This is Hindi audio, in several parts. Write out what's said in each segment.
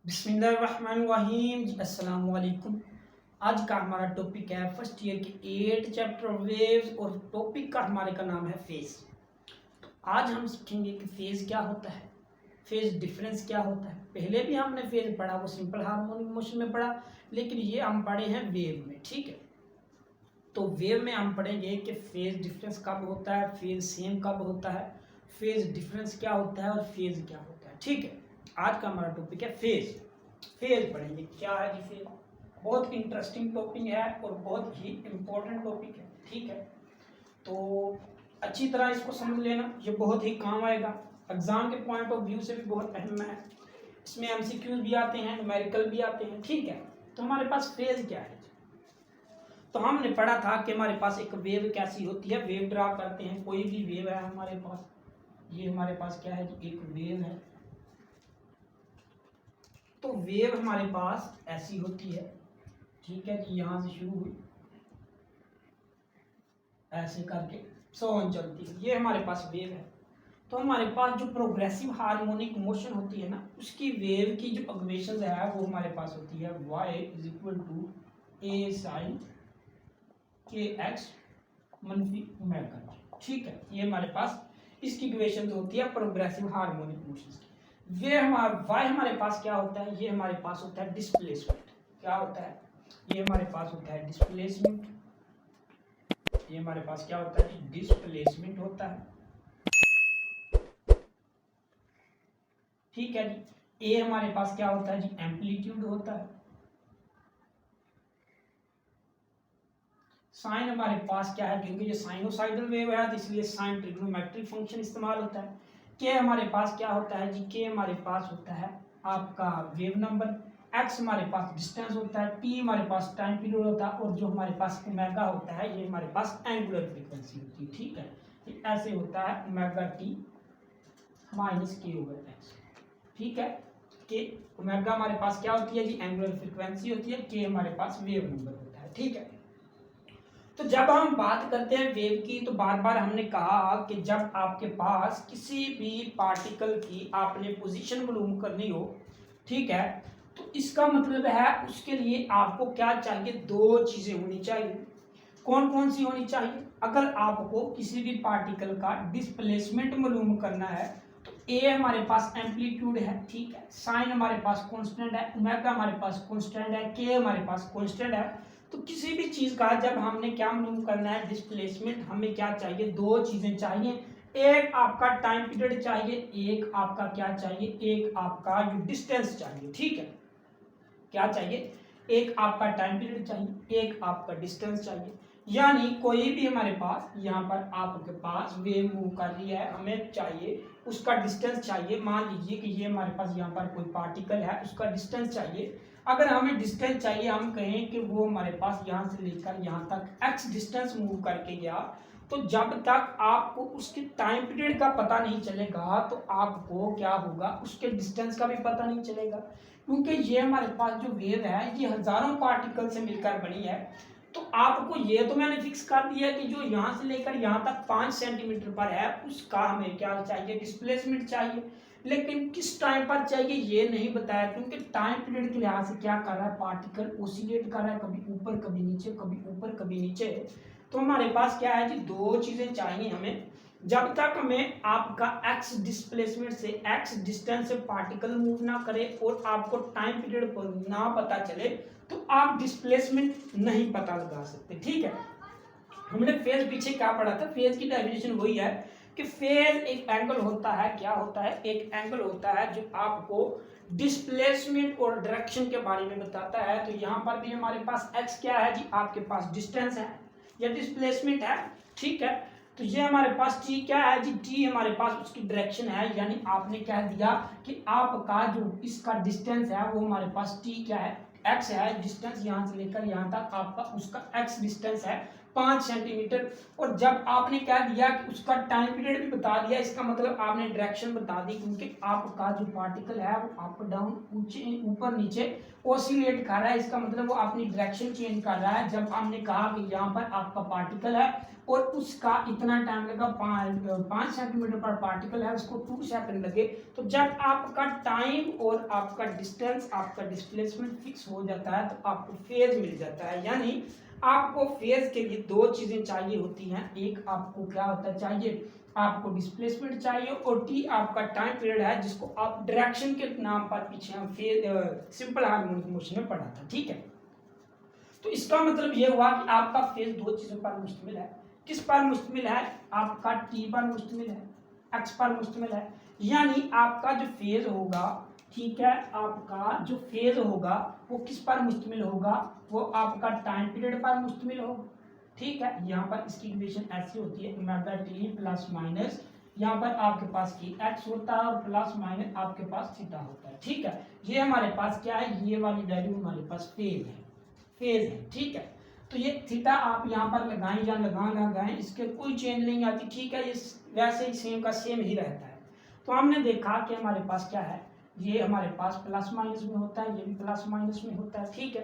बिस्मिल्लाहिर्रहमानिर्रहीम जी, अस्सलाम वालेकुम। आज का हमारा टॉपिक है फर्स्ट ईयर के 8 चैप्टर वेव्स और टॉपिक का हमारे का नाम है फेज। तो आज हम सीखेंगे कि फेज क्या होता है, फेज डिफरेंस क्या होता है। पहले भी हमने फेज पढ़ा, वो सिंपल हार्मोनिक मोशन में पढ़ा, लेकिन ये हम पढ़े हैं वेव में। ठीक है, तो वेव में हम पढ़ेंगे कि फेज डिफरेंस कब होता है, फेज सेम कब होता है, फेज डिफरेंस क्या होता है और फेज क्या होता है। ठीक है, आज का हमारा टॉपिक है फेज। फेज पढ़ेंगे क्या है जी। फेज बहुत इंटरेस्टिंग टॉपिक है और बहुत ही इम्पोर्टेंट टॉपिक है। ठीक है, तो अच्छी तरह इसको समझ लेना, ये बहुत ही काम आएगा। एग्जाम के पॉइंट ऑफ व्यू से भी बहुत अहम है। इसमें एमसीक्यूज भी आते हैं, न्यूमेरिकल भी आते हैं। ठीक है, तो हमारे पास फेज क्या है। तो हमने पढ़ा था कि हमारे पास एक वेव कैसी होती है। वेव ड्रा करते हैं, कोई भी वेव है हमारे पास, ये हमारे पास क्या है जी, एक वेव है। तो वेव हमारे पास ऐसी होती है। ठीक है जी, यहां से शुरू हुई ऐसे करके ऑन चलती है, ये हमारे पास वेव है। तो हमारे पास जो प्रोग्रेसिव हार्मोनिक मोशन होती है ना, उसकी वेव की जो इक्वेशन है वो हमारे पास होती है y is equal to A sine के एक्स मनफी ओमेगा। ठीक है, ये हमारे पास इसकी इक्वेशन होती है प्रोग्रेसिव हार्मोनिक मोशन की। वे हमारा y हमारे पास क्या होता है, ये हमारे पास होता है डिस्प्लेसमेंट। क्या होता है, ये हमारे पास होता है डिस्प्लेसमेंट। ये हमारे पास क्या होता है, डिस्प्लेसमेंट होता है। ठीक है जी, ए हमारे पास क्या होता है जी, एम्पलीट्यूड होता है। साइन हमारे पास क्या है, क्योंकि ये साइनोसाइडल वेव है तो इसलिए साइन ट्रिग्नोमेट्रिक फंक्शन इस्तेमाल होता है। के हमारे पास क्या होता है जी, के हमारे पास होता है आपका वेव नंबर। एक्स हमारे पास डिस्टेंस होता है, टी हमारे पास टाइम पीरियड होता है, और जो हमारे पास ओमेगा होता है ये हमारे पास एंगुलर फ्रीक्वेंसी होती है। ठीक है, ये ऐसे होता है ओमेगा टी माइनस के ओवर एक्स। ठीक है, के ओमेगा हमारे पास क्या होती है जी, एंगुलर फ्रीक्वेंसी होती है, के हमारे पास वेव नंबर होता है। ठीक है, तो जब हम बात करते हैं वेव की, तो बार बार हमने कहा कि जब आपके पास किसी भी पार्टिकल की आपने पोजीशन मालूम करनी हो, ठीक है, तो इसका मतलब है उसके लिए आपको क्या चाहिए, दो चीजें होनी चाहिए। कौन कौन सी होनी चाहिए। अगर आपको किसी भी पार्टिकल का डिस्प्लेसमेंट मालूम करना है, तो ए हमारे पास एम्पलीट्यूड है, ठीक है, साइन हमारे पास कांस्टेंट है, ओमेगा हमारे पास कांस्टेंट है, के हमारे पास कांस्टेंट है। तो किसी भी चीज का जब हमने क्या मालूम करना है, डिस्प्लेसमेंट, हमें क्या चाहिए, दो चीजें चाहिए। एक आपका टाइम पीरियड चाहिए, एक आपका क्या चाहिए, एक आपका जो डिस्टेंस चाहिए। ठीक है, क्या चाहिए, एक आपका टाइम पीरियड चाहिए, एक आपका डिस्टेंस चाहिए। यानी कोई भी हमारे पास यहाँ पर आपके पास वेव मूव कर रही है, हमें चाहिए उसका डिस्टेंस चाहिए। मान लीजिए कि ये हमारे पास यहाँ पर कोई पार्टिकल है, उसका डिस्टेंस चाहिए। अगर हमें डिस्टेंस चाहिए, हम कहें कि वो हमारे पास यहाँ से लेकर यहाँ तक एक्स डिस्टेंस मूव करके गया, तो जब तक आपको उसके टाइम पीरियड का पता नहीं चलेगा, तो आपको क्या होगा, उसके डिस्टेंस का भी पता नहीं चलेगा। क्योंकि ये हमारे पास जो वेव है ये हजारों पार्टिकल से मिलकर बनी है। तो आपको ये तो मैंने फिक्स कर दिया कि जो यहाँ से लेकर यहाँ तक 5 सेंटीमीटर पर है, उसका हमें क्या चाहिए, डिस्प्लेसमेंट चाहिए। लेकिन किस टाइम पर चाहिए ये नहीं बताया, क्योंकि टाइम पीरियड के लिहाज से क्या कर रहा है, पार्टिकल ओसिलेट कर रहा है, कभी ऊपर कभी नीचे, कभी ऊपर कभी नीचे। तो हमारे पास क्या है जी, दो चीजें चाहिए हमें। जब तक हमें आपका x डिस्प्लेसमेंट से x डिस्टेंस से पार्टिकल मूव ना करे और आपको टाइम पीरियड पर ना पता चले, तो आप डिस्प्लेसमेंट नहीं पता लगा सकते। ठीक है, हमने फेज पीछे क्या पढ़ा था, फेज की डेफिनेशन वही है कि फेज एक एंगल होता है। क्या होता है, एक एंगल होता है जो आपको डिस्प्लेसमेंट और डायरेक्शन के बारे में बताता है। तो यहाँ पर भी हमारे पास x क्या है जी, आपके पास डिस्टेंस है या डिस्प्लेसमेंट है। ठीक है, तो ये हमारे पास t क्या है जी, t हमारे पास उसकी डायरेक्शन है। यानी आपने कह दिया कि आपका जो इसका डिस्टेंस है वो हमारे पास t क्या है, x है, डिस्टेंस यहाँ से लेकर यहाँ तक आपका उसका x डिस्टेंस है। 5 सेंटीमीटर। और जब आपने क्या दिया कि उसका टाइम पीरियड भी बता दिया, इसका मतलब आपने डायरेक्शन बता दी, क्योंकि आपका जो पार्टिकल है वो अप डाउन ऊपर नीचे ओसिलेट कर रहा है, इसका मतलब वो अपनी डायरेक्शन चेंज कर रहा है। जब हमने कहा कि यहाँ पर आपका पार्टिकल है और उसका इतना टाइम लगा, 5 सेंटीमीटर पर पार्टिकल है, उसको 2 सेकंड लगे, तो जब आपका टाइम और आपका डिस्टेंस, आपका डिस्प्लेसमेंट फिक्स हो जाता है तो आपको फेज मिल जाता है। यानी आपको फेज के लिए दो चीजें चाहिए होती हैं, एक आपको क्या होता है चाहिए, आपको डिस्प्लेसमेंट चाहिए, और टी आपका टाइम पीरियड है, जिसको आप डायरेक्शन के नाम पर पीछे हम फेज सिंपल हार्मोनिक मोशन में पढ़ा था। ठीक है, तो इसका मतलब ये हुआ कि आपका फेज दो चीजों पर मुश्तमिल है। किस पर मुश्तमिल है? आपका टी पर मुश्तमिल है, एक्स पर मुश्तमिल है। यानी आपका जो फेज होगा, ठीक है, आपका जो फेज होगा वो किस पर मुश्तमिल होगा, वो आपका टाइम पीरियड पर मुश्तमिल होगा। ठीक है, यहाँ पर इसकी इक्वेशन ऐसी होती है, ओमेगा टी प्लस माइनस, यहाँ पर आपके पास की एक्स होता है और प्लस माइनस आपके पास थीटा होता है। ठीक है, ये हमारे पास क्या है, ये वाली वैल्यू हमारे पास फेज है, फेज है। ठीक है, तो ये थीटा आप यहाँ पर लगाएं या लगाएं, इसके कोई चेंज नहीं आती। ठीक है, ये वैसे ही सेम का सेम ही रहता है। तो हमने देखा कि हमारे पास क्या है, ये हमारे पास प्लस माइनस में होता है, ये भी प्लस माइनस में होता है। ठीक है,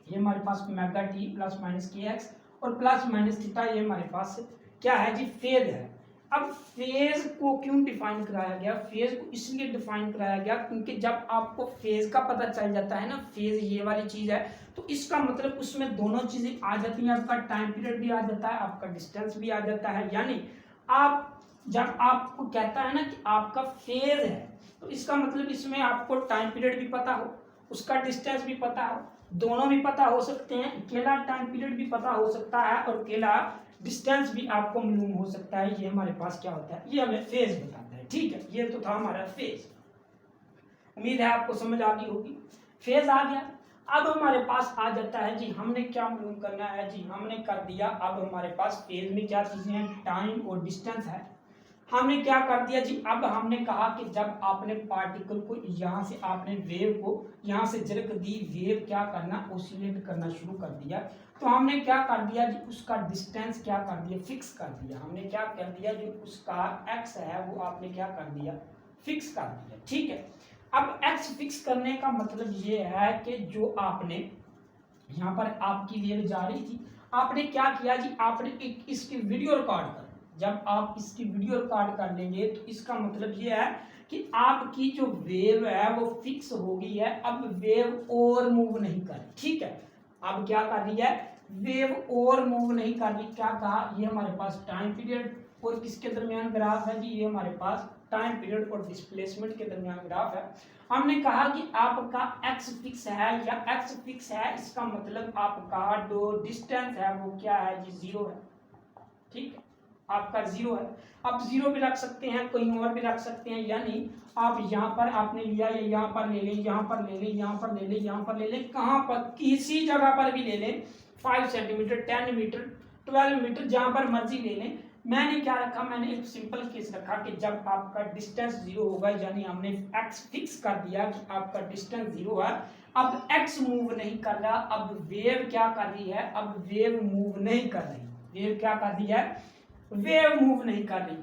ये हमारे पास ओमेगा टी प्लस माइनस के एक्स और प्लस माइनस थीटा, ये हमारे पास क्या है जी, फेज है। अब फेज को क्यों डिफाइन कराया गया? फेज को इसलिए डिफाइन कराया गया क्योंकि जब आपको फेज का पता चल जाता है ना, फेज ये वाली चीज है, तो इसका मतलब उसमें दोनों चीजें आ जाती हैं, आपका टाइम पीरियड भी आ जाता है, आपका डिस्टेंस भी आ जाता है। यानी आप जब आपको कहता है ना कि आपका फेज है, तो इसका मतलब इसमें आपको टाइम पीरियड भी पता हो, उसका डिस्टेंस भी पता हो, दोनों भी पता हो सकते हैं, अकेला टाइम पीरियड भी पता हो सकता है और अकेला डिस्टेंस भी आपको मालूम हो सकता है। ये हमारे पास क्या होता है, ये हमें फेज बताता है। ठीक है, ये तो था हमारा फेज, उम्मीद है आपको समझ आ गई होगी। फेज आ गया, अब हमारे पास आ जाता है जी, हमने क्या मालूम करना है जी, हमने कर दिया। अब हमारे पास फेज में क्या चीजें हैं, टाइम और डिस्टेंस है। हमने क्या कर दिया जी, अब हमने कहा कि जब आपने पार्टिकल को यहाँ से, आपने वेव को यहाँ से झलक दी, वेव क्या करना, ओसिलेट करना शुरू कर दिया, तो हमने क्या कर दिया जी, उसका डिस्टेंस क्या कर दिया, फिक्स कर दिया। हमने क्या कर दिया जी, उसका एक्स है वो आपने क्या कर दिया, फिक्स कर दिया। ठीक है, अब एक्स फिक्स करने का मतलब ये है कि जो आपने यहाँ पर आपकी वेव जा रही थी, आपने क्या किया जी, आपने एक इसकी वीडियो रिकॉर्ड कर, जब आप इसकी वीडियो रिकॉर्ड कर लेंगे तो इसका मतलब ये है कि आपकी जो वेव है वो फिक्स हो गई है। अब वेव और मूव नहीं कर रही। ठीक है, अब क्या कर रही है, वेव और मूव नहीं कर रही। क्या कहा, ये हमारे पास टाइम पीरियड और किसके दरमियान ग्राफ है जी, ये हमारे पास टाइम पीरियड और डिस्प्लेसमेंट के दरमियान ग्राफ है। हमने कहा कि आपका एक्स फिक्स है या एक्स फिक्स है, इसका मतलब आपका जो डिस्टेंस है वो क्या है जी, जीरो है। ठीक है, आपका जीरो है। आप जीरो भी रख सकते हैं, कहीं और भी रख सकते हैं। यानी आप यहाँ पर आपने लिया, ये यहाँ पर ले लें, यहाँ पर ले लें, यहाँ पर ले लें, यहाँ पर ले लें, कहाँ पर किसी जगह पर भी ले लें, 5 सेंटीमीटर, 10 मीटर, 12 मीटर, जहाँ पर मर्जी ले लें। मैंने क्या रखा, मैंने एक सिंपल केस रखा कि जब आपका डिस्टेंस जीरो होगा, यानी हमने एक्स फिक्स कर दिया कि आपका डिस्टेंस जीरो है, अब एक्स मूव नहीं कर रहा, अब वेव क्या कर रही है, अब वेव मूव नहीं कर रही। वेव क्या कर रही है, वेव मूव नहीं कर रही।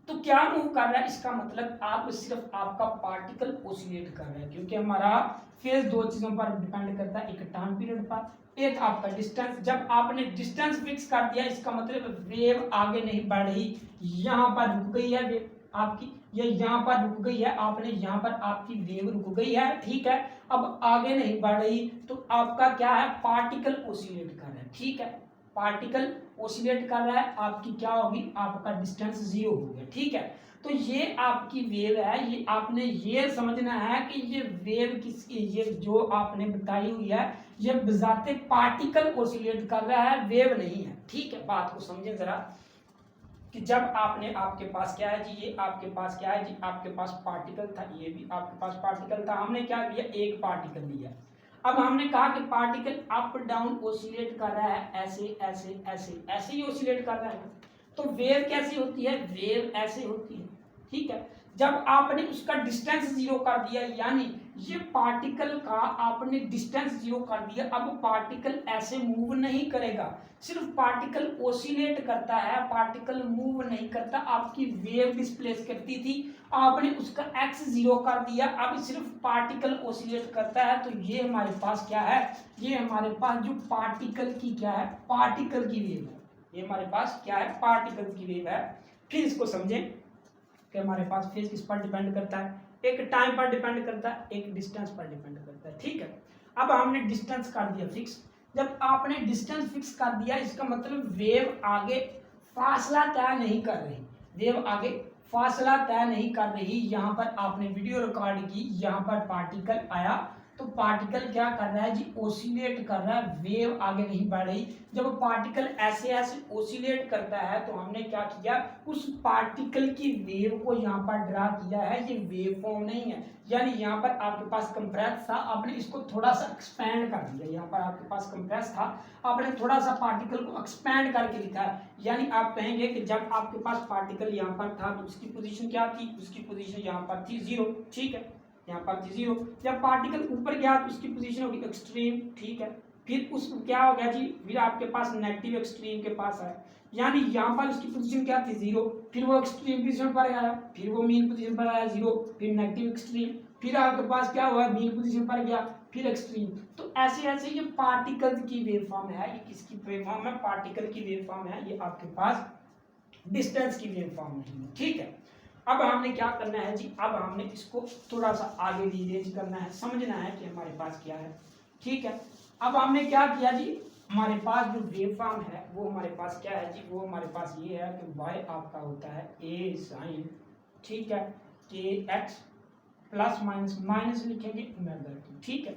तो क्या मूव कर रहा है, इसका मतलब आप सिर्फ आपका पार्टिकल ओसिलेट कर रहा है, क्योंकि हमारा फेज दो चीजों पर डिपेंड करता है, एक टाइम पीरियड पर, एक आपका डिस्टेंस। जब आपने डिस्टेंस फिक्स कर दिया, इसका मतलब वेव आगे नहीं बढ़ रही, यहाँ पर रुक गई है वेव आपकी, ये यहाँ पर रुक गई है, आपने यहाँ पर आपकी वेव रुक गई है। ठीक है, अब आगे नहीं बढ़ रही, तो आपका क्या है, पार्टिकल ओसिलेट कर रहा है। ठीक है, पार्टिकल ओसिलेट कर रहा है, आपकी क्या होगी, आपका डिस्टेंस जीरो हो गया। ठीक है, तो ये आपकी वेव है, ये आपने ये समझना है कि ये वेव किसकी, ये जो आपने बताई हुई है, ये बजाते पार्टिकल ओसिलेट कर रहा है, वेव नहीं है। ठीक है, बात को समझें जरा कि जब आपने, आपके पास क्या है जी, ये आपके पास क्या है जी, आपके पास पार्टिकल था, ये भी आपके पास पार्टिकल था, हमने क्या किया, एक पार्टिकल लिया। अब हमने कहा कि पार्टिकल अप डाउन ओसिलेट कर रहा है, ऐसे ऐसे ऐसे ऐसे ही ओसिलेट कर रहा है। तो वेव कैसी होती है, वेव ऐसे होती है। ठीक है, जब आपने उसका डिस्टेंस जीरो कर दिया, यानी ये पार्टिकल का आपने डिस्टेंस जीरो कर दिया, अब पार्टिकल ऐसे मूव नहीं करेगा, सिर्फ पार्टिकल ओसिलेट करता है, पार्टिकल मूव नहीं करता। आपकी वेव डिस्प्लेस करती थी, आपने उसका एक्स जीरो कर दिया, अब सिर्फ पार्टिकल ओसिलेट करता है। तो ये हमारे पास क्या है, ये हमारे पास जो पार्टिकल की क्या है, पार्टिकल की वेव है, ये हमारे पास क्या है, पार्टिकल की वेव है। फिर इसको समझें कि हमारे पास फेज किस पर डिपेंड करता है, एक टाइम पर डिपेंड करता है, एक डिस्टेंस पर डिपेंड करता है। ठीक है, अब हमने डिस्टेंस कर दिया फिक्स। जब आपने डिस्टेंस फिक्स कर दिया, इसका मतलब वेव आगे फासला तय नहीं कर रही, वेव आगे फासला तय नहीं कर रही। यहाँ पर आपने वीडियो रिकॉर्ड की, यहाँ पर पार्टिकल आया तो पार्टिकल क्या कर रहा है जी, ओसिलेट कर रहा है, वेव आगे नहीं बढ़ रही। जब पार्टिकल ऐसे ऐसे ओसिलेट करता है तो हमने क्या किया, उस पार्टिकल की वेव को यहाँ पर ड्रा किया है, ये वेव फॉर्म नहीं है। यानी यहाँ पर आपके पास कंप्रेस था, आपने इसको थोड़ा सा एक्सपैंड कर दिया, यहाँ पर आपके पास कंप्रेस था, आपने थोड़ा सा पार्टिकल को एक्सपैंड करके लिखा है। यानी आप कहेंगे कि जब आपके पास पार्टिकल यहाँ पर था तो उसकी पोजीशन क्या थी, उसकी पोजीशन यहाँ पर थी 0। ठीक है, यहाँ पर थी 0। जब पार्टिकल ऊपर गया तो उसकी पोजीशन होगी एक्सट्रीम। ठीक है, फिर उस क्या हो गया जी, फिर आपके पास नेगेटिव एक्सट्रीम के पास है, यानी यहाँ पर उसकी पोजीशन क्या थी 0, फिर वो एक्सट्रीम पोजीशन पर आया, फिर वो मीन पोजीशन पर आया 0, फिर नेगेटिव एक्सट्रीम, फिर आपके पास क्या हुआ, मीन पोजीशन पर गया, फिर एक्सट्रीम। तो ऐसे ऐसे ये पार्टिकल की वेव फॉर्म है, ये किसकी वेव फॉर्म है, पार्टिकल की वेव फॉर्म है, ये आपके पास डिस्टेंस की वेव फॉर्म नहीं है। ठीक है, अब हमने क्या करना है जी, अब हमने इसको थोड़ा सा आगे रीअरेंज करना है, समझना है कि हमारे पास क्या है। ठीक है, अब हमने क्या किया जी, हमारे पास जो वेव फॉर्म है वो हमारे पास क्या है जी, वो हमारे पास ये है कि y आपका होता है a साइन, ठीक है, के एक्स प्लस माइनस, माइनस लिखेंगे ओमेगा t। ठीक है,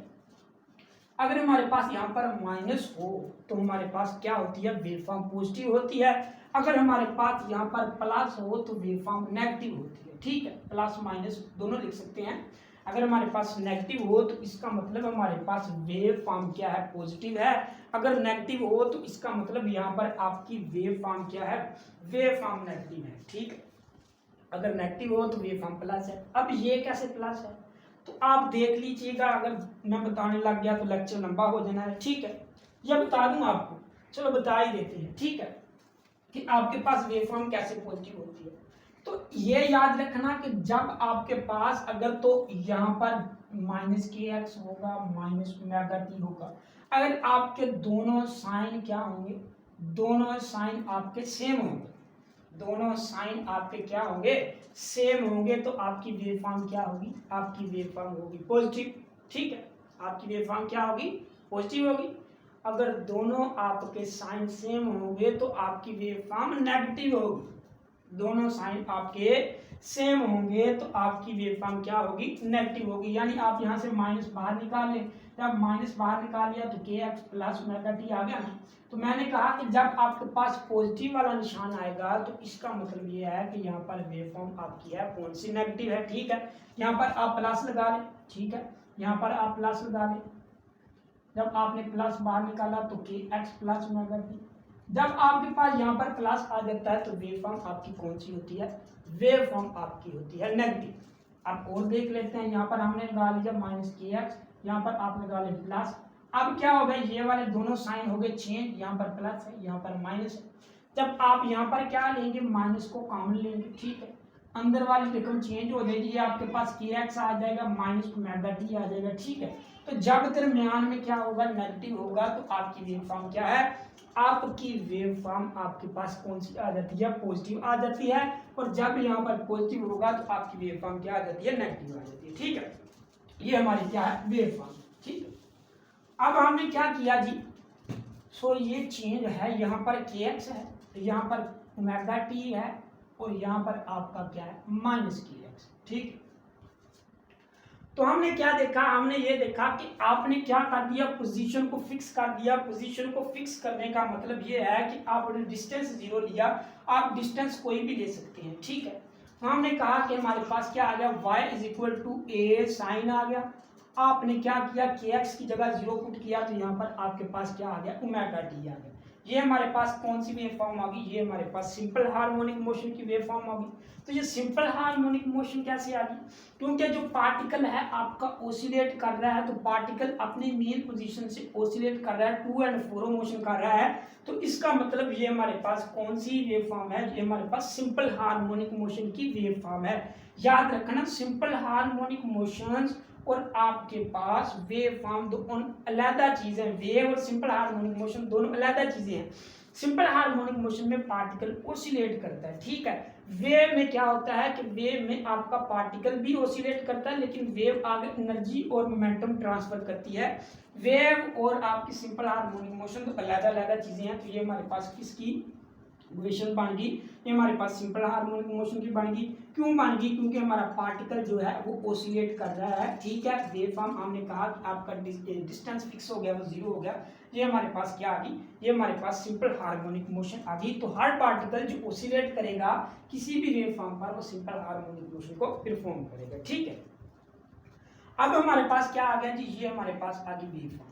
अगर हमारे पास यहाँ पर माइनस हो तो हमारे पास क्या होती है, वेव फॉर्म पॉजिटिव होती है। अगर हमारे पास यहाँ पर प्लस हो तो वेव फॉर्म नेगेटिव होती है। ठीक है, प्लस माइनस दोनों लिख सकते हैं। अगर हमारे पास नेगेटिव हो तो इसका मतलब हमारे पास वेव फॉर्म क्या है, पॉजिटिव है। अगर नेगेटिव हो तो इसका मतलब यहाँ पर आपकी वेव फॉर्म क्या है, वेव फॉर्म नेगेटिव है। ठीक है, अगर नेगेटिव हो तो वेव फॉर्म प्लस है। अब ये कैसे प्लस है तो आप देख लीजिएगा, अगर मैं बताने लग गया तो लेक्चर लंबा हो जाना है। ठीक है, ये बता दूं आपको, चलो बता ही देते हैं। ठीक है, कि आपके पास वेव फॉर्म कैसे पॉजिटिव होती है। तो ये याद रखना कि जब आपके पास अगर तो यहाँ पर माइनस के एक्स होगा, माइनस ओमेगा टी होगा, अगर आपके दोनों साइन क्या होंगे, दोनों साइन आपके सेम होंगे, दोनों साइन आपके क्या होंगे, सेम होंगे, तो आपकी वेव फॉर्म क्या होगी, आपकी वेव फॉर्म होगी पॉजिटिव। ठीक है, आपकी वेव फॉर्म क्या होगी, पॉजिटिव होगी। अगर दोनों आपके साइन सेम होंगे तो आपकी वेव फॉर्म नेगेटिव होगी, दोनों साइन आपके सेम होंगे तो आपकी वेव फॉर्म क्या होगी, नेगेटिव होगी। यानी आप यहाँ से माइनस बाहर निकाल लें, जब माइनस बाहर निकाल लिया तो के एक्स प्लस ओमेगा टी आ गया ना। तो मैंने कहा कि जब आपके पास पॉजिटिव वाला निशान आएगा तो इसका मतलब ये है कि यहाँ पर वेव फॉर्म आपकी है कौन सी, नेगेटिव है। ठीक है, यहाँ पर आप प्लस लगा लें। ठीक है, यहाँ पर आप प्लस लगा लें, जब आपने प्लस बाहर निकाला तो के एक्स प्लस ओमेगा टी। जब आपके पास यहाँ पर प्लस आ जाता है तो वेव फॉर्म आपकी कौन सी होती है, वेव फॉर्म आपकी होती है नेगेटिव। अब और देख लेते हैं, यहाँ पर हमने लगा लिया माइनस के एक्स, यहाँ पर आप लगा लें प्लस। अब क्या हो गया, ये वाले दोनों साइन हो गए चेंज, यहाँ पर प्लस है, यहाँ पर माइनस है। जब आप यहाँ पर क्या लेंगे, माइनस को कॉमन लेंगे। ठीक है, अंदर वाली रकम चेंज हो जाएगी, आपके पास के एक्स आ जाएगा, माइनस ओमेगा टी आ जाएगा। ठीक है, तो जब दरमियान में क्या होगा, नेगेटिव होगा, तो आपकी वेव फॉर्म क्या है, आपकी वेव फॉर्म आपके पास कौन सी आ जाती है, पॉजिटिव आ जाती है। और जब यहाँ पर पॉजिटिव होगा तो आपकी वेव फॉर्म क्या आ जाती है, नेगेटिव आ जाती है। ठीक है, ये हमारी क्या है, वेव फॉर्म। ठीक है, अब हमने क्या किया जी, सो ये चेंज है, यहाँ पर के एक्स है, यहाँ पर ओमेगा टी है, और यहाँ पर आपका क्या है, माइनस के एक्स। ठीक, तो हमने क्या देखा, हमने ये देखा कि आपने क्या कर दिया, पोजीशन को फिक्स कर दिया। पोजीशन को फिक्स करने का मतलब ये है कि आपने डिस्टेंस 0 लिया, आप डिस्टेंस कोई भी ले सकते हैं। ठीक है, तो हमने कहा कि हमारे पास क्या आ गया, y is equal to A sin आ गया। आपने क्या किया, के एक्स की जगह 0 पुट किया तो यहाँ पर आपके पास क्या आ गया, ओमेगा टी आ गया। ये हमारे पास कौन सी वेव फॉर्म होगी, ये हमारे पास सिंपल हार्मोनिक मोशन की वेव फॉर्म होगी। तो ये सिंपल हार्मोनिक मोशन कैसे आ गई, क्योंकि जो पार्टिकल है आपका ओसिलेट कर रहा है, तो पार्टिकल अपनी मेन पोजीशन से ओसिलेट कर रहा है, टू एंड फ्रो मोशन कर रहा है, तो इसका मतलब ये हमारे पास कौन सी वेव फॉर्म है, ये हमारे पास सिंपल हार्मोनिक मोशन की वेव फॉर्म है। याद रखना सिंपल हार्मोनिक मोशंस और आपके पास वेव फॉर्म दोनों अलग चीजें हैं, वेव और सिंपल हार्मोनिक मोशन दोनों अलग चीजें हैं। सिंपल हार्मोनिक मोशन में पार्टिकल ओसिलेट करता है, ठीक है। वेव में क्या होता है कि वेव में आपका पार्टिकल भी ओसिलेट करता है, लेकिन वेव आगे एनर्जी और मोमेंटम ट्रांसफर करती है। वेव और आपकी सिंपल हार्मोनिक मोशन तो अलग अलग चीजें हैं। तो ये हमारे पास किसकी इक्वेशन बन गई, ये हमारे पास सिंपल हार्मोनिक मोशन की बन गई। क्यों बन गई, क्योंकि हमारा पार्टिकल जो है वो ओसिलेट कर रहा है, ठीक है। वेव फॉर्म हमने कहा कि आपका डिस्टेंस फिक्स हो गया, वो जीरो हो गया। ये हमारे पास क्या आ गई, ये हमारे पास सिंपल हार्मोनिक मोशन आ गई। तो हर पार्टिकल जो ओसिलेट करेगा किसी भी वेव फॉर्म पर, वो सिंपल हार्मोनिक मोशन को परफॉर्म करेगा, ठीक है। अब हमारे पास क्या आ गया जी, ये हमारे पास आ गई वेव फॉर्म।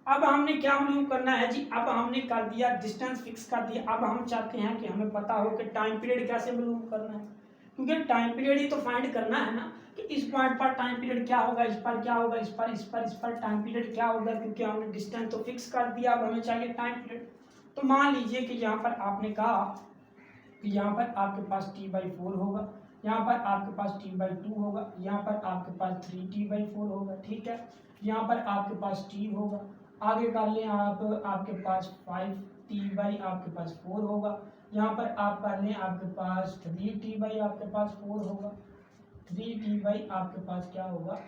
अब हमने क्या मालूम करना है जी, अब हमने कर दिया डिस्टेंस फिक्स कर दिया। अब हम चाहते हैं कि हमें पता हो कि टाइम पीरियड कैसे मालूम करना है, क्योंकि टाइम पीरियड ही तो फाइंड करना है ना, कि इस पॉइंट पर टाइम पीरियड क्या होगा, इस पर क्या होगा, इस पर टाइम पीरियड क्या होगा, क्योंकि हमने डिस्टेंस तो फिक्स कर दिया। अब हमें चाहिए टाइम पीरियड। तो मान लीजिए कि यहाँ पर आपने कहा कि यहाँ पर आपके पास T/4 होगा, यहाँ पर आपके पास T/2 होगा, यहाँ पर आपके पास 3T/4 होगा, ठीक है। यहाँ पर आपके पास T होगा, आगे कर लें आप, आपके पास 5T/ आपके पास 4 होगा। यहाँ पर आप कर लें आपके पास 3T/ आपके पास 4 होगा, 3T/ आपके पास क्या होगा,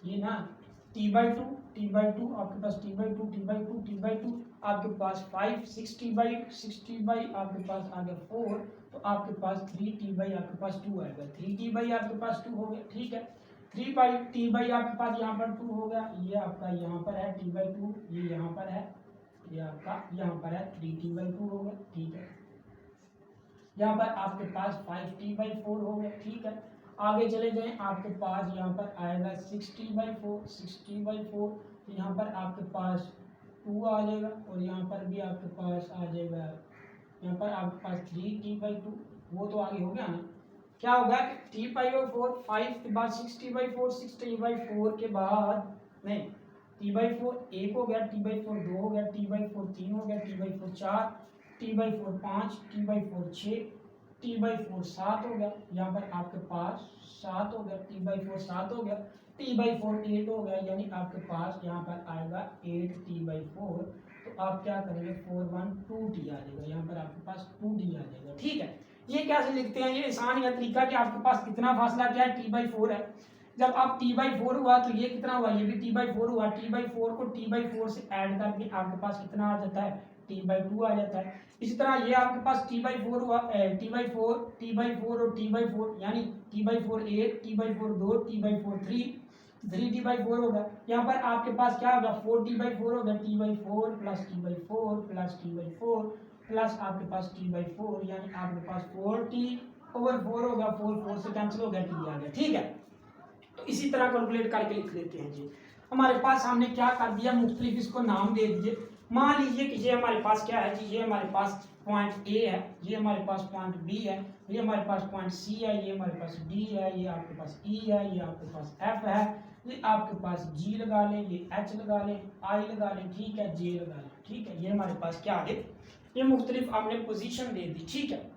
ये ना T/2 आपके पास T/2 आपके पास 5 6T/6 आपके पास आ गया 4, तो आपके पास 3T/ आपके पास 2 आएगा, 3T/ आपके पास 2 हो गया, ठीक है। 3T/ आपके पास यहाँ पर 2 हो गया, ये आपका यहाँ पर है T/2, ये यहाँ पर है, ये आपका यहाँ पर है 3T/2 हो गया, ठीक है। यहाँ पर आपके पास 5T/4 हो गया, ठीक है। आगे चले जाएं, आपके पास यहाँ पर आएगा 6T/4, तो यहाँ पर आपके पास 2 आ जाएगा, और यहाँ पर भी आपके पास आ जाएगा, यहाँ पर आपके पास 3T/2, वो तो आगे हो गया ना। क्या होगा कि T/4 5 के बाद 6T/4, 6T/4 के बाद नहीं, T/4 1 हो गया, T/4 2 हो गया, T/4 3 हो गया, T/4 4, T/4 5, T/4 6, T/4 7 हो गया, यहाँ पर आपके पास 7 हो गया, T/4 7 हो गया, T/4 8 हो गया, यानी आपके पास यहाँ पर आएगा 8T/4। तो आप क्या करेंगे, 4 1 2T आ जाएगा, यहाँ पर आपके पास 2T आ जाएगा, ठीक है। ये कैसे लिखते हैं, ये आसान है तरीका कि आपके पास कितना फासला क्या है, T/4 है। जब आप T/4 हुआ तो ये कितना हुआ, ये भी T/4 हुआ, T/4 को T/4 से ऐड करके आपके पास कितना आ जाता है, T/2 आ जाता है। इसी तरह ये आपके पास T/4 हुआ, T/4 और T/4, यानी T/4 1, T/4 2, T/4 3T/4 होगा। यहाँ पर आपके पास क्या होगा, 4T/4 होगा, T/4 plus T/4 plus T/4 plus आपके पास T/4, यानी आपके पास 4T/4 होगा, 4 4 से कैंसिल हो गया, T आ गया, ठीक है। तो इसी तरह कैलकुलेट करके लिख लेते हैं जी। हमारे पास हमने क्या कर दिया, मुख्तलिफ इसको नाम दे दिए। मान लीजिए कि ये हमारे पास क्या है जी, ये हमारे पास पॉइंट ए है, ये हमारे पास पॉइंट बी है, ये हमारे पास पॉइंट सी है, ये हमारे पास डी है, ये आपके पास ई है, ये आपके पास एफ है, ये आपके पास जी लगा लें, ये एच लगा लें, आई लगा लें, ठीक है, जे लगा लें, ठीक है। ये हमारे पास क्या आ गए, ये मुख्तलिफ हमने पोजीशन दे दी, ठीक है।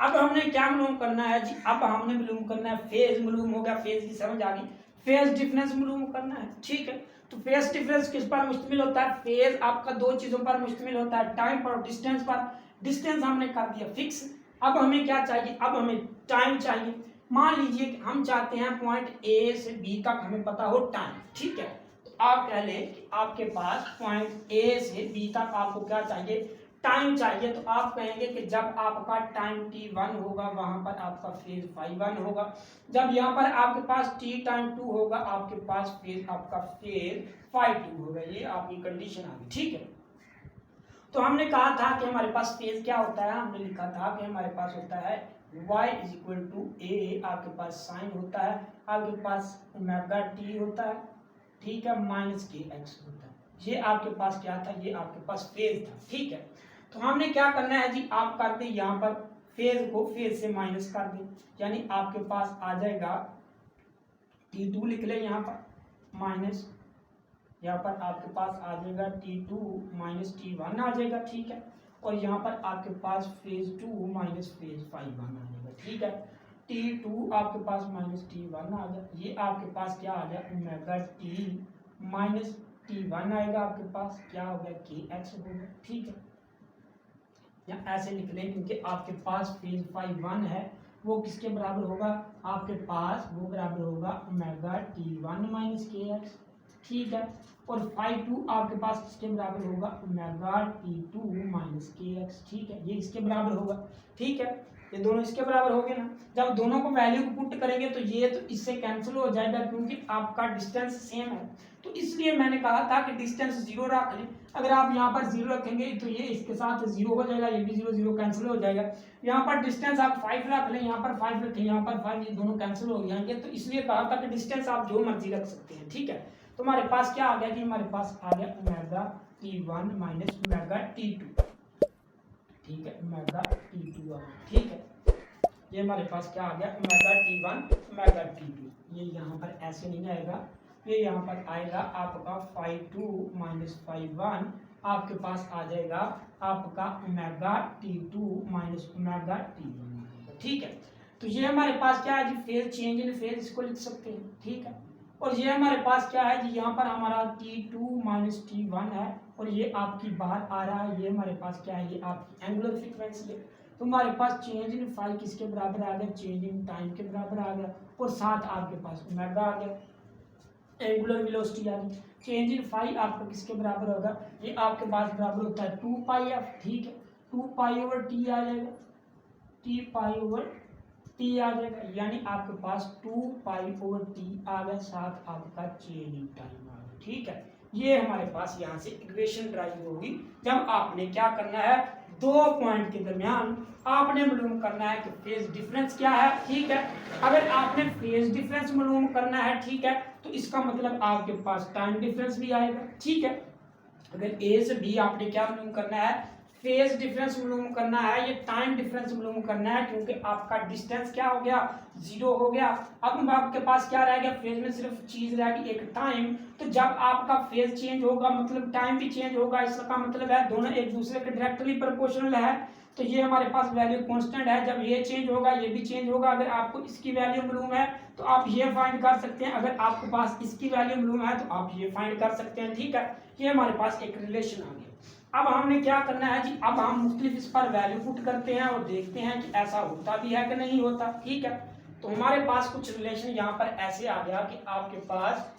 अब हमने क्या मालूम करना है जी, अब हमने मालूम करना है फेज, मालूम हो गया, फेज की समझ आ गई, फेज डिफरेंस मालूम करना है, ठीक है। तो फेज डिफरेंस किस पर मुश्तमिल होता है, फेज आपका दो चीजों पर मुश्तमिल होता है, टाइम पर और डिस्टेंस पर। डिस्टेंस हमने कर दिया फिक्स। अब हमें क्या चाहिए, अब हमें टाइम चाहिए। मान लीजिए कि हम चाहते हैं पॉइंट ए से बी तक हमें पता हो टाइम, ठीक है। तो आप कह लें कि आपके पास पॉइंट ए से बी तक आपको क्या चाहिए, टाइम चाहिए। तो आप कहेंगे कि जब आपका टाइम t1 होगा वहां पर आपका फेज φ1 होगा, जब यहाँ पर आपके पास t टाइम 2 होगा आपके पास फेज आपका फेज φ2 होगा। ये आपकी कंडीशन आ गई, ठीक है। तो हमने कहा था कि हमारे पास फेज क्या होता है, हमने लिखा था कि हमारे पास होता है y = a, आपके पास साइन होता है, आपके पास ओमेगा t होता है, ठीक है, -kx होता है, ये आपके पास क्या था, ये आपके पास फेज था। ठीक है, तो हमने क्या करना है जी, आप कर दें यहाँ पर फेज को फेज से माइनस कर दें, यानी आपके पास आ जाएगा T2 लिख लें यहाँ पर माइनस, यहाँ पर आपके पास आ जाएगा T2 माइनस T1 आ जाएगा। ठीक है, और यहाँ पर आपके पास फेज 2 माइनस फेज 5 आ जाएगा। ठीक है, T2 आपके पास माइनस T1 आ गया, ये आपके पास क्या आ गया ओमेगा T माइनस T1 आएगा, आपके पास क्या हो गया KX हो गया। ठीक है, या ऐसे लिख लें क्योंकि आपके पास फेज 5 है, वो किसके बराबर होगा, आपके पास वो बराबर होगा ओमेगा T1 माइनस KX। ठीक है, और 5 आपके पास किसके बराबर होगा ओमेगा T2 माइनस KX। ठीक है, ये इसके बराबर होगा। ठीक है, ये दोनों इसके बराबर हो गए ना। जब दोनों को वैल्यू को पुट करेंगे तो ये तो इससे कैंसिल हो जाएगा क्योंकि आपका डिस्टेंस सेम है, तो इसलिए मैंने कहा था कि डिस्टेंस 0 रख लें। अगर आप यहाँ पर 0 रखेंगे तो ये इसके साथ 0 हो जाएगा, ये भी 0 0 कैंसिल हो जाएगा। यहाँ पर डिस्टेंस आप 5 रख लें, यहाँ पर 5 रखें, यहाँ पर 5, ये दोनों कैंसिल हो जाएंगे, तो इसलिए कहा था कि डिस्टेंस आप जो मर्जी रख सकते हैं। ठीक है, तो हमारे पास क्या आ गया कि हमारे पास आ गया omega T1 minus omega T2। ठीक है, ओमेगा T2 आ गया। ठीक है, ये हमारे पास क्या आ गया ओमेगा T1 ओमेगा T2। ये यहाँ पर ऐसे नहीं आएगा, ये यहाँ पर आएगा आपका 5 माइनस 5 आपके पास आ जाएगा आपका omega T2 minus omega T1। ठीक है, तो ये हमारे पास क्या है जी फेज चेंज इन फेज, इसको लिख सकते हैं। ठीक है, और ये हमारे पास क्या है जी यहाँ पर हमारा T2 माइनस T1 है, और ये आपकी बाहर आ रहा है, ये हमारे पास क्या है, ये आपकी एंगुलर फ्रीक्वेंसी है। तो हमारे पास चेंज इन फाई किसके बराबर आ गया, चेंज इन टाइम के बराबर आ गया, और साथ आपके पास ओमेगा आ गया, एंगुलर वेलोसिटी आ गई। चेंज इन फाई आपका किसके बराबर होगा, ये आपके पास बराबर होता है 2πf। ठीक है, 2π/t आ जाएगा, 2π/t आ जाएगा, यानी आपके पास 2π/t आ गया, साथ आपका चेंज इन टाइम आ गया। ठीक है, ये हमारे पास यहाँ से इक्वेशन ड्राइव होगी। जब आपने क्या करना है, दो पॉइंट के दरमियान आपने मालूम करना है कि फेज डिफरेंस क्या है। ठीक है, अगर आपने फेज डिफरेंस मालूम करना है, ठीक है, तो इसका मतलब आपके पास टाइम डिफरेंस भी आएगा। ठीक है, अगर ए से बी आपने क्या मालूम करना है, फेज डिफरेंस मालूम करना है, ये टाइम डिफरेंस मालूम करना है, क्योंकि आपका डिस्टेंस क्या हो गया 0 हो गया। अब आपके पास क्या रह गया, फेज में सिर्फ चीज रह गई एक टाइम। तो जब आपका फेज चेंज होगा मतलब टाइम भी चेंज होगा, इसका मतलब है दोनों एक दूसरे के डायरेक्टली प्रोपोर्शनल है। तो ये हमारे पास वैल्यू कांस्टेंट है, जब ये चेंज होगा ये भी चेंज होगा। अगर आपको इसकी वैल्यू मालूम है तो आप ये फाइंड कर सकते हैं, अगर आपके पास इसकी वैल्यू मालूम है तो आप ये फाइंड कर सकते हैं। ठीक है, ये हमारे पास एक रिलेशन आ गया। अब हमने क्या करना है जी, अब हम मुख्तलिफ इस पर वैल्यू पुट करते हैं और देखते हैं कि ऐसा होता भी है कि नहीं होता। ठीक है, तो हमारे पास कुछ रिलेशन यहाँ पर ऐसे आ गया कि आपके पास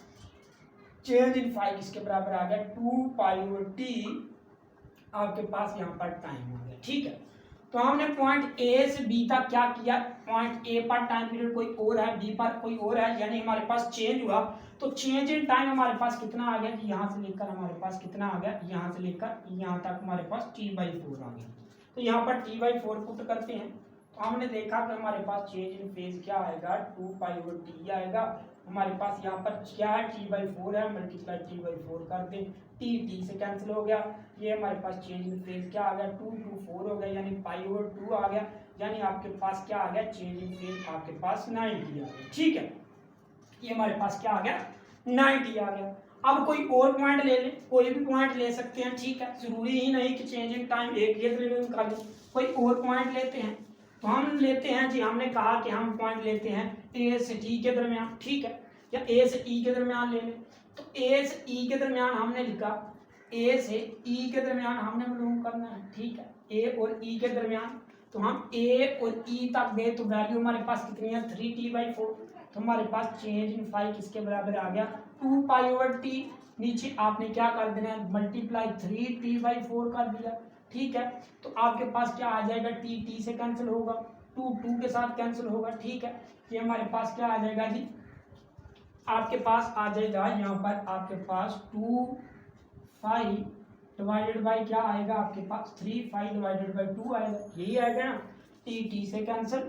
चेंज इन फाई किसके बराबर आ गया 2π/t, आपके पास यहाँ पर टाइम आ गया। ठीक है, तो हमने पॉइंट ए से बी तक क्या किया, पॉइंट ए पर टाइम पीरियड कोई और है, बी पर कोई और है, यानी हमारे पास चेंज हुआ। तो चेंज इन टाइम हमारे पास कितना आ गया कि यहाँ से लेकर हमारे पास कितना आ गया, यहाँ से लेकर यहाँ तक हमारे पास T/4 आ गया। तो यहाँ पर T/4 पुट करते हैं, तो हमने देखा कि हमारे पास चेंज इन फेज क्या आएगा 2π/t आएगा। हमारे पास यहाँ पर क्या है T/4 है, मल्टीप्लाई T/4 कर दें, T से कैंसिल हो गया। ये हमारे पास चेंज इन फेज क्या आ गया 2 to 4 हो गया, यानी π/2 आ गया, यानी आपके पास क्या आ गया चेंज इन फेज आपके पास 90 आ गया। ठीक है, ये हमारे पास क्या आ गया 90 आ गया। अब कोई और पॉइंट ले लें, कोई भी पॉइंट ले सकते हैं। ठीक है, जरूरी ही नहीं कि चेंज इन टाइम एक ही निकालें, कोई और पॉइंट लेते हैं। तो हम लेते हैं जी, हमने कहा कि हम पॉइंट लेते हैं ए से डी के दरमियान। ठीक है, या ए से ई के दरमियान ले लें। तो ए से ई के दरमियान हमने लिखा, ए से ई के दरमियान हमने मालूम करना है। ठीक है, ए और ई के दरमियान, तो हम ए और ई तक गए तो वैल्यू हमारे पास कितनी है 3T/4। तो हमारे पास चेंज इन फाई किसके बराबर आ गया 2π/t। नीचे आपने क्या कर देना है मल्टीप्लाई 3T/4 कर दिया। ठीक है, तो आपके पास क्या आ जाएगा T से कैंसिल होगा, 2 के साथ कैंसिल होगा। ठीक है, ये हमारे पास क्या आ जाएगा जी, आपके पास आ जाएगा यहाँ पर आपके पास 2π डिवाइडेड बाई क्या आएगा आपके पास 3π डिवाइडेड बाई 2 आएगा, यही आएगा ना। T से कैंसिल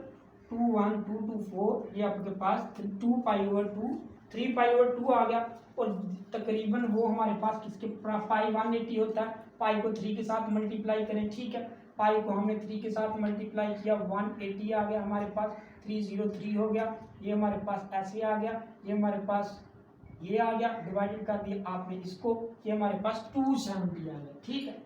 2 1 2 2 4, ये आपके पास 2π/2 3 पाई/2 आ गया, और तकरीबन वो हमारे पास किसके पाई 180 होता है, पाई को 3 के साथ मल्टीप्लाई करें, ठीक है, पाई को हमने 3 के साथ मल्टीप्लाई किया, 180 आ गया हमारे पास, 303 हो गया, ये हमारे पास ऐसे आ गया, ये हमारे पास ये आ गया, डिवाइडेड कर दिया आपने इसको, ये हमारे पास 270 आ गया, ठीक है।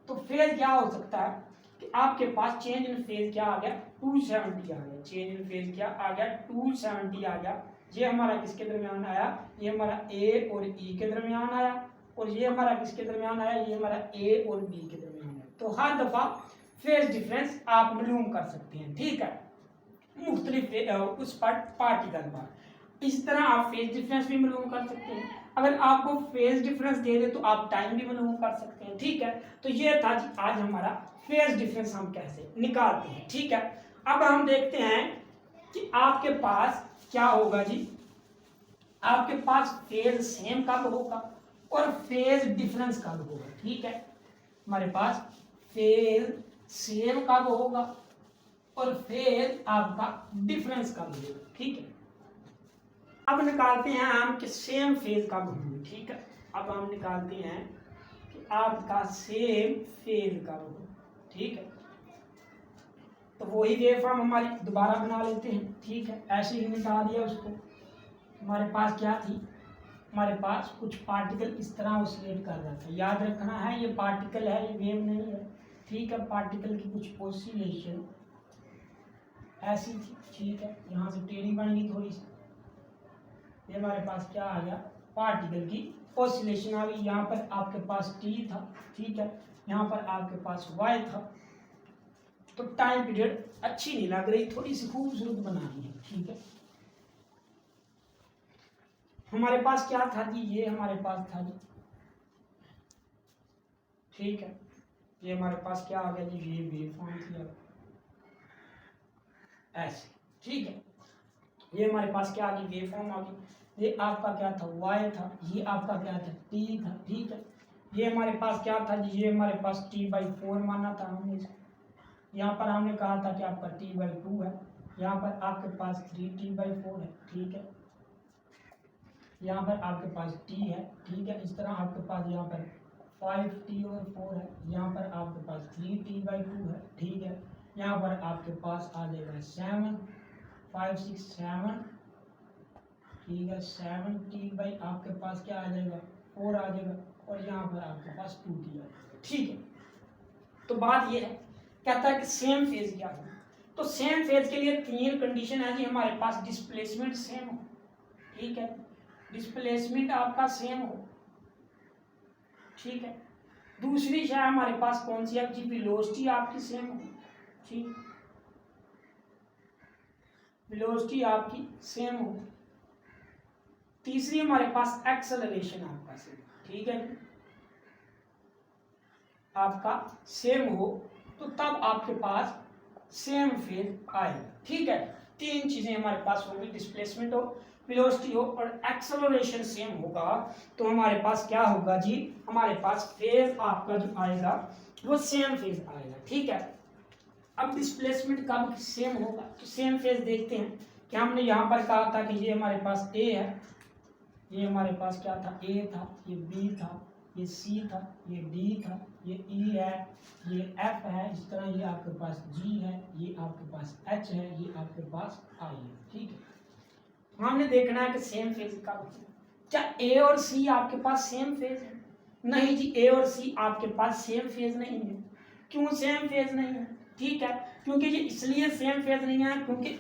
तो फेज क्या हो सकता है कि आपके पास चेंज इन फेज क्या आ गया, 270 आ गया, चेंज इन फेज क्या आ गया, 270 आ गया। ये हमारा किसके दरमियान आया, ये हमारा ए और ई के दरमियान आया, और ये हमारा किसके दरमियान आया, ये हमारा ए और बी के दरमियान आया। तो हर दफा फेज डिफरेंस आप मालूम कर सकते हैं, ठीक है, मुख्तलिफ उस पार्टिकल पर। इस तरह आप फेज डिफरेंस भी मालूम कर सकते हैं। अगर आपको फेज डिफरेंस दे दे तो आप टाइम भी मालूम कर सकते हैं, ठीक है। तो ये था जी आज हमारा फेज डिफरेंस हम कैसे निकालते हैं, ठीक है। अब हम देखते हैं कि आपके पास क्या होगा जी, आपके पास फेज सेम कब होगा और फेज डिफरेंस कब होगा, ठीक है। हमारे पास फेज सेम कब होगा और फेज आपका डिफरेंस कब होगा, ठीक है। अब निकालते हैं हम कि सेम फेज कब होंगे, ठीक है। अब हम निकालते हैं कि आपका सेम फेज कब होगा, ठीक है। तो वही वेव फॉर्म हमारी दोबारा बना लेते हैं, ठीक है, ऐसे ही निकाल दिया उसको। हमारे पास क्या थी, हमारे पास कुछ पार्टिकल इस तरह ऑसिलेट कर रहा था, याद रखना है ये पार्टिकल है, ये वेव नहीं है, ठीक है। पार्टिकल की कुछ ऑसिलेशन ऐसी थी, ठीक है, यहाँ से टेढ़ी बन गई थोड़ी सी, ये हमारे पास क्या आ गया, पार्टिकल की ऑसिलेशन आ गई। यहाँ पर आपके पास टी था, ठीक है, यहाँ पर आपके पास वाई था। तो टाइम पीरियड अच्छी नहीं लग रही, थोड़ी सी खूबसूरत बनानी है, ठीक है। हमारे पास क्या था जी, ये हमारे पास था जी, ठीक है, ये हमारे पास क्या आ गया जी, ये वेव फॉर्म थी ऐसे, ठीक है। ये हमारे पास क्या आ गई, वेव फॉर्म आ गई। ये आपका क्या था, y था, ये आपका क्या था, t था, ठीक है। ये हमारे पास क्या था जी, ये हमारे पास t/4 माना था हमने इसको। यहाँ पर हमने कहा था कि आपका t/2 है, यहाँ पर आपके पास 3t/4 है, ठीक है। यहाँ पर आपके पास t है, ठीक है। इस तरह आपके पास यहाँ पर 5t/4 है, यहाँ पर आपके पास 3t/2 है, ठीक है। यहाँ पर आपके पास आ जाएगा 7, 5, 6, 7, ठीक है, 7t आपके पास क्या आ जाएगा, 4 आ जाएगा, और यहाँ पर आपके पास 2t आ जाएगा, ठीक है। तो बात ये है, कहता है कि सेम फेज क्या है। तो सेम फेज के लिए 3 कंडीशन है जी, हमारे पास डिस्प्लेसमेंट सेम हो, ठीक है, डिस्प्लेसमेंट आपका सेम हो, ठीक है। दूसरी शायद हमारे पास कौन सी है जी, वेलोसिटी आपकी सेम हो, ठीक, वेलोसिटी आपकी सेम हो। तीसरी हमारे पास एक्सेलरेशन आपका सेम, ठीक है, आपका सेम हो, तो तब आपके पास सेम फेज आएगा, ठीक है। 3 चीजें हमारे पास होगी, डिस्प्लेसमेंट हो, वेलोसिटी हो और एक्सेलरेशन सेम होगा, तो हमारे पास क्या होगा जी, हमारे पास फेज आपका जो आएगा वो सेम फेज आएगा, ठीक है। अब डिस्प्लेसमेंट कब सेम होगा, तो सेम फेज देखते हैं कि हमने यहाँ पर कहा था कि ये हमारे पास ए है, ये हमारे पास क्या था, ए था, ये बी था, ये सी था, ये डी था, ये ई है, ये एफ है, इस तरह ये आपके पास जी है, ये आपके पास एच है, ये आपके पास आई है, ठीक है। हमने देखना है कि सेम फेज कब है। क्या ए और सी आपके पास सेम फेज है? नहीं जी, ए और सी आपके पास सेम फेज नहीं है। क्यों सेम फेज नहीं है? ठीक है, क्योंकि ये इसलिए सेम फेज नहीं है क्योंकि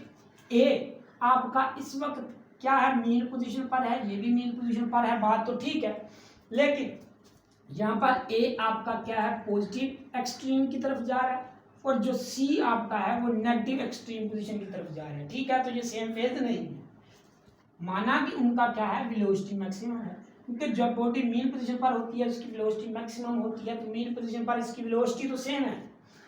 ए आपका इस वक्त क्या है, मेन पोजीशन पर है, ये भी मेन पोजीशन पर है, बात तो ठीक है, लेकिन यहाँ पर ए आपका क्या है, पॉजिटिव एक्सट्रीम की तरफ जा रहा है, और जो सी आपका है वो नेगेटिव एक्सट्रीम पोजीशन की तरफ जा रहा है, ठीक है। तो ये सेम फेज नहीं है। माना कि उनका क्या है, वेलोसिटी मैक्सिमम है, क्योंकि जब बॉडी मेन पोजीशन पर होती है उसकी वेलोसिटी मैक्सिमम होती है, तो मेन पोजीशन पर इसकी वेलोसिटी तो सेम है,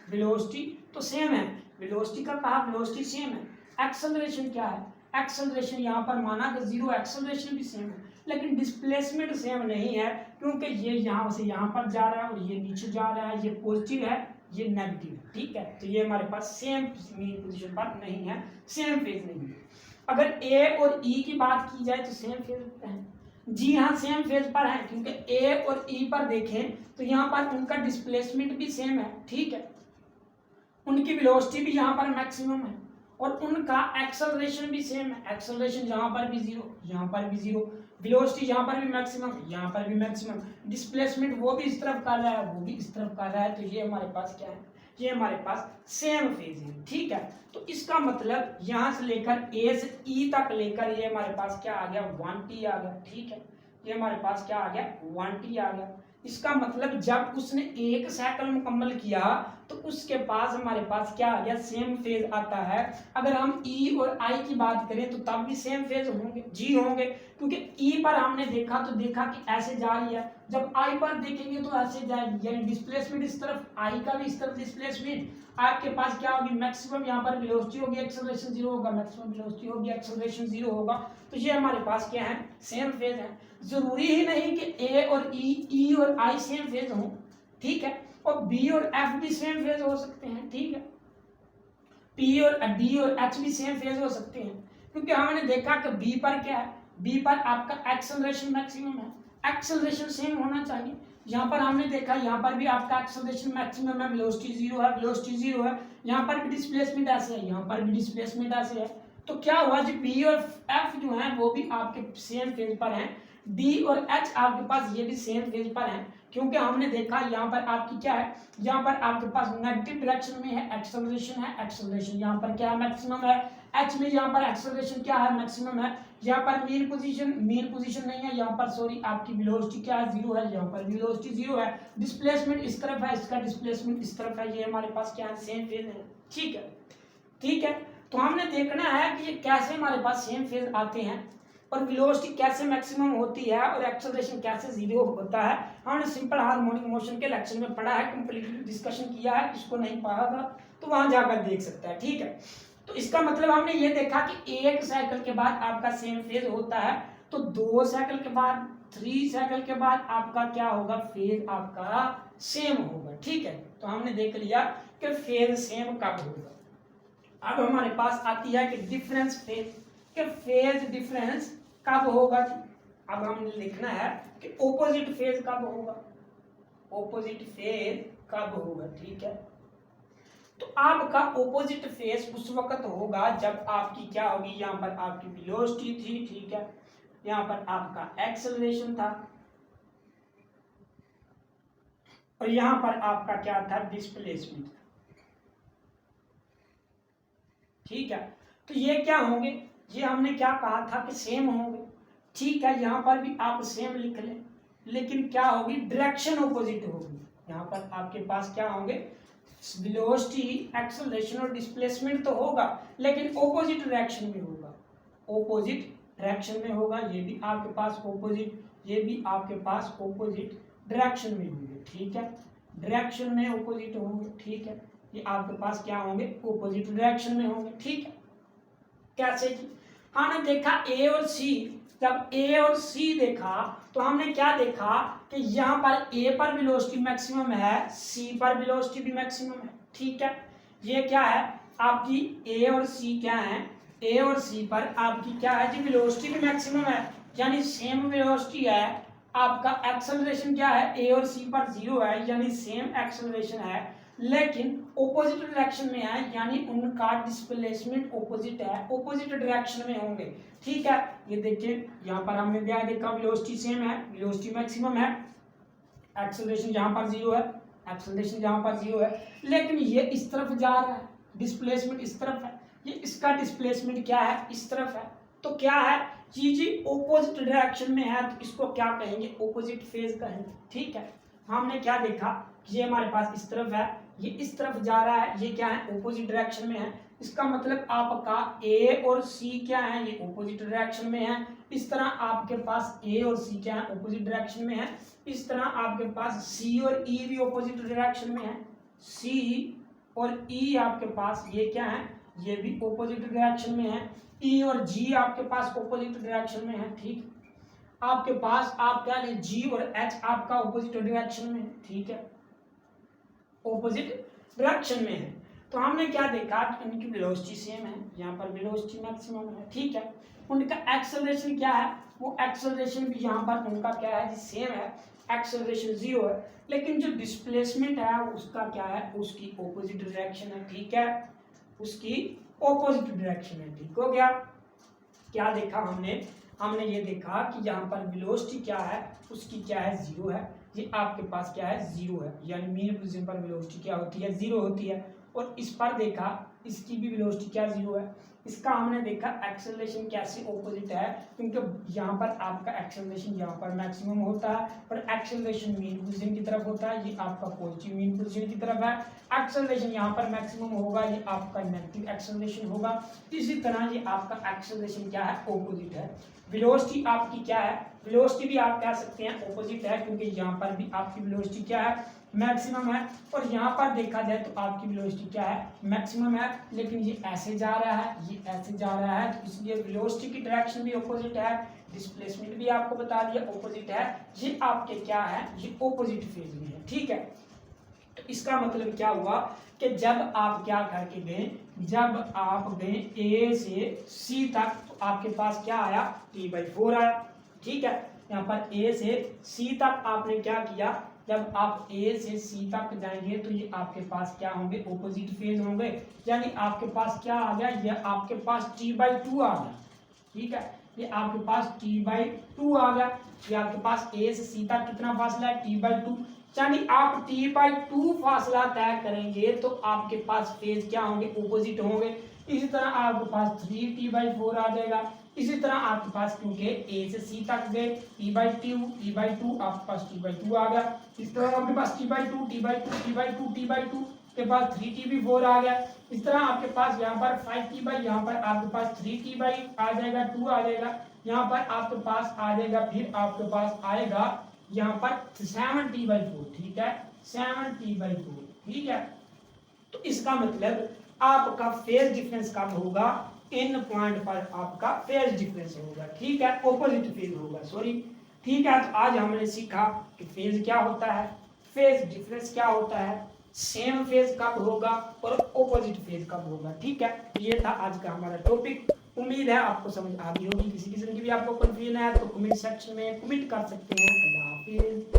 वेलोसिटी तो सेम है, वेलोसिटी का कहा, वेलोसिटी सेम है। एक्सेलरेशन क्या है, एक्सेलरेशन यहाँ पर माना कि 0, एक्सेलरेशन भी सेम है, लेकिन डिस्प्लेसमेंट सेम नहीं है, क्योंकि ये यहाँ से यहाँ पर जा रहा है और ये नीचे जा रहा है, ये पॉजिटिव है, ये नेगेटिव है, ठीक है। तो ये हमारे पास सेम मेन पोजीशन पर नहीं है, सेम फेज नहीं है। अगर ए और ई की बात की जाए तो सेम फेज पर है। जी हाँ, सेम फेज पर है, क्योंकि ए और ई पर देखें तो यहाँ पर उनका डिस्प्लेसमेंट भी सेम है, ठीक है, उनकी वेलोसिटी भी यहाँ पर मैक्सिमम है और उनका एक्सेलरेशन भी सेम है। एक्सेलरेशन यहाँ पर भी जीरो, यहाँ पर भी जीरो, वेलोसिटी यहाँ पर भी मैक्सिमम, यहाँ पर भी मैक्सिमम, डिस्प्लेसमेंट वो भी इस तरफ कर रहा है, वो भी इस तरफ कर रहा है, तो ये हमारे पास क्या है, ये हमारे पास सेम फेज है, ठीक है। तो इसका मतलब यहाँ से लेकर ए से ई तक लेकर ये हमारे पास क्या आ गया, 1t आ गया, ठीक है, ये हमारे पास क्या आ गया, 1t आ गया। इसका मतलब जब उसने एक साइकिल मुकम्मल किया तो उसके पास हमारे पास क्या आ गया, सेम फेज आता है। अगर हम ई और आई की बात करें तो तब भी सेम फेज होंगे, जी होंगे, क्योंकि ई पर हमने देखा तो देखा कि ऐसे जा रही है, जब आई पर देखेंगे तो ऐसे जाएगी, यानी डिस्प्लेसमेंट इस तरफ, आई का भी इस तरफ डिस्प्लेसमेंट, आपके पास क्या होगी, मैक्सिमम यहाँ पर वेलोसिटी होगी, एक्सेलरेशन जीरो होगा, मैक्सिमम वेलोसिटी होगी, एक्सेलरेशन जीरो होगा, तो ये हमारे पास क्या है, सेम फेज है। जरूरी ही नहीं कि ए और ई और आई सेम फेज हो, ठीक है, और बी और एफ भी सेम फेज हो सकते हैं, ठीक है, पी और डी और एच भी सेम फेज हो सकते हैं, क्योंकि हमने देखा कि बी पर क्या है, बी पर आपका एक्सेलरेशन मैक्सिमम है, एक्सेलरेशन सेम होना चाहिए। यहाँ पर हमने देखा, यहाँ पर भी आपका एक्सेलरेशन मैक्सिमम है, वेलोसिटी जीरो है, वेलोसिटी जीरो है, यहाँ पर भी डिस्प्लेसमेंट ऐसे है, यहाँ पर भी डिस्प्लेसमेंट ऐसे है, तो क्या हुआ जी, बी और एफ जो है वो भी आपके सेम फेज पर हैं, डी और एच आपके पास ये भी सेम फेज पर हैं, क्योंकि हमने देखा यहाँ पर आपकी क्या है, यहाँ पर आपके पास नेगेटिव डायरेक्शन में है एक्सेलरेशन है, एक्सेलरेशन यहाँ पर क्या है, मैक्सिमम है, एच में यहाँ पर एक्सेलरेशन क्या है, मैक्सिमम है, यहाँ पर मीन पोजीशन नहीं है, यहाँ पर सॉरी आपकी वेलोसिटी क्या है, जीरो है, यहाँ पर वेलोसिटी जीरो है, डिस्प्लेसमेंट इस तरफ है, इसका डिस्प्लेसमेंट इस तरफ है, ये हमारे पास क्या है, सेम फेज है, ठीक है, ठीक है। तो हमने देखना है कि ये कैसे हमारे पास सेम फेज आते हैं और वेलोसिटी कैसे मैक्सिमम होती है और एक्सेलरेशन कैसे जीरो होता है। हमने सिंपल हार्मोनिक मोशन के लेक्चर में पढ़ा है, कंप्लीटली डिस्कशन किया है, इसको नहीं पढ़ा था तो वहां जाकर देख सकता है, ठीक है। तो इसका मतलब हमने ये देखा कि एक साइकिल के बाद आपका सेम फेज होता है, तो 2 साइकिल के बाद, 3 साइकिल के बाद आपका क्या होगा, फेज आपका सेम होगा, ठीक है। तो हमने देख लिया कि फेज सेम कब होगा। अब हमारे पास आती है कि डिफरेंस फेज, कि फेज डिफरेंस कब होगा। अब हमने लिखना है कि ऑपोजिट फेज कब होगा, ऑपोजिट फेज कब होगा, ठीक है। तो आपका ऑपोजिट फेज उस वक्त होगा जब आपकी क्या होगी, यहाँ पर आपकी वेलोसिटी थी, ठीक है, यहाँ पर आपका एक्सेलरेशन था और यहाँ पर आपका क्या था, डिस्प्लेसमेंट, ठीक है। तो ये क्या होंगे, ये हमने क्या कहा था कि सेम होंगे, ठीक है, यहाँ पर भी आप सेम लिख लें, लेकिन क्या होगी, डायरेक्शन ऑपोजिट होगी। यहाँ पर आपके पास क्या होंगे, वेलोसिटी, एक्सेलरेशन और डिस्प्लेसमेंट तो होगा, लेकिन ऑपोजिट डायरेक्शन में होगा, ऑपोजिट डायरेक्शन में होगा, ये भी आपके पास ऑपोजिट, ये भी आपके पास ऑपोजिट डायरेक्शन में होंगे, ठीक है, डायरेक्शन में ऑपोजिट होंगे, ठीक है, ये आपके पास क्या होंगे, ऑपोजिट डायरेक्शन में होंगे, ठीक है। कैसे जी, हमने देखा ए और सी, जब ए और सी देखा तो हमने क्या देखा कि यहाँ पर ए पर वेलोसिटी मैक्सिमम है, सी पर वेलोसिटी भी मैक्सिमम है, ठीक है। ये क्या है, आपकी ए और सी क्या है, ए और सी पर आपकी क्या है जी, वेलोसिटी भी मैक्सिमम है, यानी सेम वेलोसिटी है, आपका एक्सेलरेशन क्या है, ए और सी पर जीरो है, यानी सेम एक्सेलरेशन है, लेकिन ऑपोजिट डायरेक्शन में है, यानी उनका डिस्प्लेसमेंट ऑपोजिट है, ऑपोजिट डायरेक्शन में होंगे, ठीक है। ये देखिए यहाँ पर हमने देखा वेलोसिटी सेम है, वेलोसिटी मैक्सिमम है, एक्सेलरेशन यहाँ पर जीरो है, एक्सेलरेशन यहाँ पर जीरो है, लेकिन ये इस तरफ जा रहा है, डिस्प्लेसमेंट इस तरफ है, ये इसका डिस्प्लेसमेंट क्या है, इस तरफ है, तो क्या है जी ऑपोजिट डायरेक्शन में है, तो इसको क्या कहेंगे, ऑपोजिट फेज कहेंगे, ठीक है। हमने क्या देखा, ये हमारे पास इस तरफ है, ये इस तरफ जा रहा है, ये क्या है, ऑपोजिट डायरेक्शन में है, इसका मतलब आपका ए और सी क्या है, ये ऑपोजिट डायरेक्शन में है, इस तरह आपके पास ए और सी क्या है, ऑपोजिट डायरेक्शन में है, इस तरह आपके पास सी और ई भी ऑपोजिट डायरेक्शन में है, सी और ई आपके पास ये क्या है, ये भी ऑपोजिट डायरेक्शन में है, ई और जी आपके पास ऑपोजिट डायरेक्शन में है, ठीक। आपके पास आप क्या ले, जी और एच आपका ऑपोजिट डायरेक्शन में है, ठीक है, ऑपोजिट डायरेक्शन में है। तो हमने क्या देखा कि उनकी वेलोसिटी सेम है, यहाँ पर वेलोसिटी मैक्सिमम है, ठीक है। उनका एक्सेलरेशन क्या है, वो एक्सेलरेशन भी यहाँ पर उनका क्या है, सेम है, एक्सेलरेशन 0 है, लेकिन जो डिस्प्लेसमेंट है उसका क्या है, उसकी ऑपोजिट डायरेक्शन है, ठीक है, उसकी ऑपोजिट डायरेक्शन है, ठीक हो गया। क्या देखा हमने, हमने ये देखा कि यहाँ पर वेलोसिटी क्या है, उसकी क्या है, 0 है, ये आपके पास क्या है, 0 है, यानी मीन पोजीशन पर वेलोसिटी क्या होती है, 0 होती है। और इस पर देखा, इसकी भी वेलोसिटी क्या 0 है। इसका हमने देखा एक्सेलरेशन कैसे ऑपोजिट है, क्योंकि यहाँ पर आपका एक्सेलरेशन यहाँ पर मैक्सिमम होता है और एक्सेलरेशन मीन पोजीशन की तरफ होता है, ये आपका पॉजिटिव मीन पोजीशन की तरफ है। एक्सेलरेशन यहाँ पर मैक्सिमम होगा, ये आपका नेगेटिव एक्सेलरेशन होगा। इसी तरह ये आपका एक्सेलरेशन क्या है, ऑपोजिट है। वेलोसिटी आपकी क्या है, वेलोसिटी भी आप कह सकते हैं ऑपोजिट है, क्योंकि यहाँ पर भी आपकी वेलोसिटी क्या है, मैक्सिमम है, और यहाँ पर देखा जाए तो आपकी वेलोसिटी क्या है, मैक्सिमम है, लेकिन ये ऐसे जा रहा है, ये ऐसे जा रहा है, तो इसलिए वेलोसिटी की डायरेक्शन भी ऑपोजिट है, डिस्प्लेसमेंट भी आपको बता दिया ऑपोजिट है, ये आपके क्या है, ये ऑपोजिट फेज में है, ठीक है। तो इसका मतलब क्या हुआ कि जब आप क्या करके गए, जब आप गए ए से सी तक, तो आपके पास क्या आया, T/4 आया, ठीक है। यहाँ पर ए से सी तक आपने क्या किया, जब आप ए से सी तक जाएंगे तो ये आपके पास क्या होंगे, ऑपोजिट फेज होंगे, यानी आपके पास क्या आ गया, ये आपके पास T/2 आ गया, ठीक है, ये आपके पास T/2 आ गया। ये आपके पास ए से सी तक कितना फासला है, T/2, यानी आप T/2 फासला तय करेंगे तो आपके पास फेज क्या होंगे, ऑपोजिट होंगे। इसी तरह आपके पास 3T/4 आ जाएगा। इसी तरह आपके पास क्योंकि ए से सी तक गए T/2 आपके पास T/2 आ गया। इस तरह आपके पास T/2 के पास 3T/4 आ गया। इस तरह आपके पास यहाँ पर 5T/, यहाँ पर आपके पास 3T/ आ जाएगा, 2 आ जाएगा, यहाँ पर आपके पास आ जाएगा, फिर आपके पास आएगा यहाँ पर 7T/4, ठीक है, 7T/4, ठीक है। तो इसका मतलब आपका फेज डिफरेंस कब होगा, इन पॉइंट पर आपका फेज डिफरेंस होगा, ठीक है, ऑपोजिट फेज होगा, सॉरी, ठीक है। तो आज हमने सीखा कि फेज क्या होता है, फेज डिफरेंस क्या होता है, सेम फेज कब होगा और ऑपोजिट फेज कब होगा, ठीक है। ये था आज का हमारा टॉपिक। उम्मीद है आपको समझ आ गई होगी। किसी किस्म की भी आपको कंफ्यूजन है तो कमेंट सेक्शन में कमेंट कर सकते हैं। अल्लाह हाफिज।